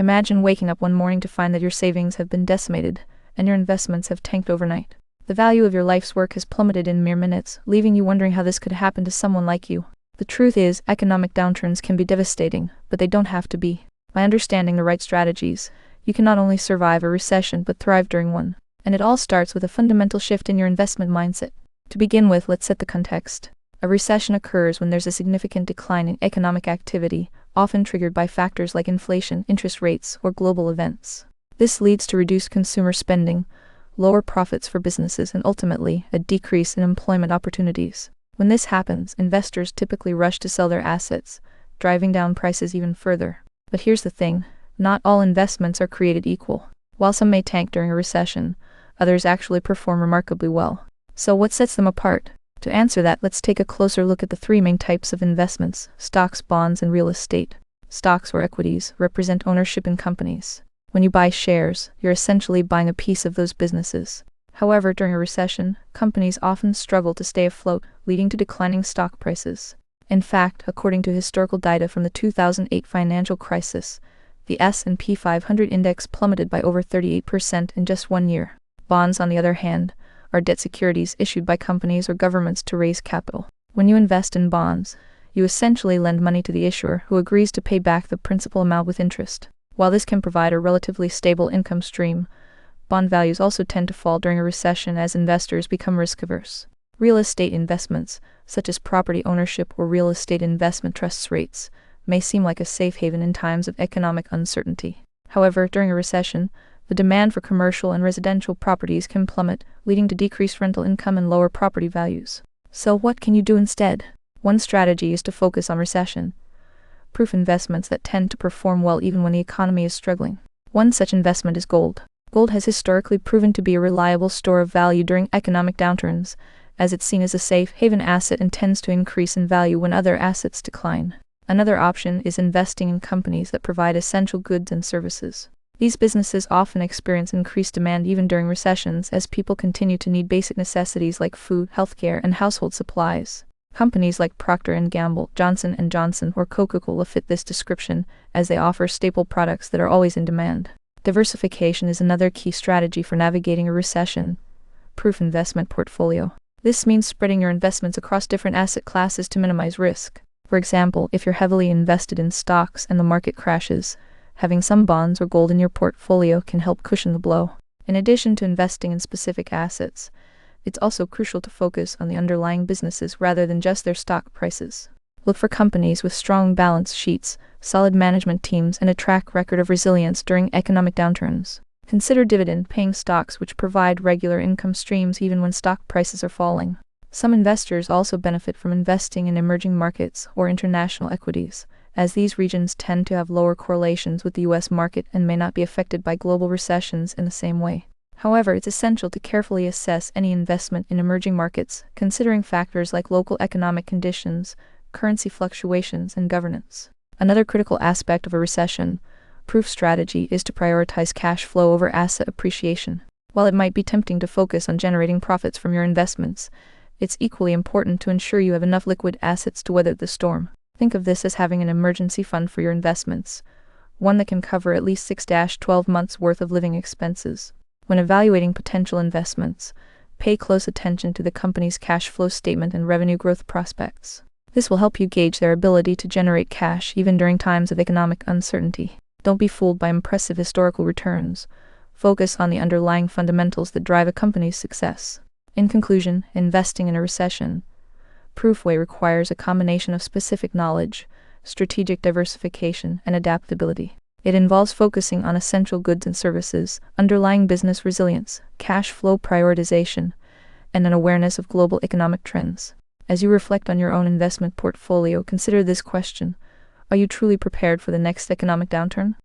Imagine waking up one morning to find that your savings have been decimated, and your investments have tanked overnight. The value of your life's work has plummeted in mere minutes, leaving you wondering how this could happen to someone like you. The truth is, economic downturns can be devastating, but they don't have to be. By understanding the right strategies, you can not only survive a recession but thrive during one. And it all starts with a fundamental shift in your investment mindset. To begin with, let's set the context. A recession occurs when there's a significant decline in economic activity, often triggered by factors like inflation, interest rates, or global events. This leads to reduced consumer spending, lower profits for businesses, and ultimately, a decrease in employment opportunities. When this happens, investors typically rush to sell their assets, driving down prices even further. But here's the thing, not all investments are created equal. While some may tank during a recession, others actually perform remarkably well. So what sets them apart? To answer that, let's take a closer look at the three main types of investments: stocks, bonds, and real estate. Stocks, or equities, represent ownership in companies. When you buy shares, you're essentially buying a piece of those businesses. However, during a recession, companies often struggle to stay afloat, leading to declining stock prices. In fact, according to historical data from the 2008 financial crisis, the S&P 500 index plummeted by over 38% in just 1 year. Bonds, on the other hand, are debt securities issued by companies or governments to raise capital. When you invest in bonds, you essentially lend money to the issuer, who agrees to pay back the principal amount with interest. While this can provide a relatively stable income stream, bond values also tend to fall during a recession as investors become risk-averse. Real estate investments, such as property ownership or real estate investment trusts rates, may seem like a safe haven in times of economic uncertainty. However, during a recession, the demand for commercial and residential properties can plummet, leading to decreased rental income and lower property values. So what can you do instead? One strategy is to focus on recession-proof investments that tend to perform well even when the economy is struggling. One such investment is gold. Gold has historically proven to be a reliable store of value during economic downturns, as it's seen as a safe haven asset and tends to increase in value when other assets decline. Another option is investing in companies that provide essential goods and services. These businesses often experience increased demand even during recessions as people continue to need basic necessities like food, healthcare, and household supplies. Companies like Procter & Gamble, Johnson & Johnson, or Coca-Cola fit this description, as they offer staple products that are always in demand. Diversification is another key strategy for navigating a recession-proof investment portfolio. This means spreading your investments across different asset classes to minimize risk. For example, if you're heavily invested in stocks and the market crashes, having some bonds or gold in your portfolio can help cushion the blow. In addition to investing in specific assets, it's also crucial to focus on the underlying businesses rather than just their stock prices. Look for companies with strong balance sheets, solid management teams, and a track record of resilience during economic downturns. Consider dividend-paying stocks which provide regular income streams even when stock prices are falling. Some investors also benefit from investing in emerging markets or international equities, as these regions tend to have lower correlations with the U.S. market and may not be affected by global recessions in the same way. However, it's essential to carefully assess any investment in emerging markets, considering factors like local economic conditions, currency fluctuations, and governance. Another critical aspect of a recession-proof strategy is to prioritize cash flow over asset appreciation. While it might be tempting to focus on generating profits from your investments, it's equally important to ensure you have enough liquid assets to weather the storm. Think of this as having an emergency fund for your investments, one that can cover at least 6-12 months' worth of living expenses. When evaluating potential investments, pay close attention to the company's cash flow statement and revenue growth prospects. This will help you gauge their ability to generate cash even during times of economic uncertainty. Don't be fooled by impressive historical returns. Focus on the underlying fundamentals that drive a company's success. In conclusion, investing in a recession-proof way requires a combination of specific knowledge, strategic diversification, and adaptability. It involves focusing on essential goods and services, underlying business resilience, cash flow prioritization, and an awareness of global economic trends. As you reflect on your own investment portfolio, consider this question: are you truly prepared for the next economic downturn?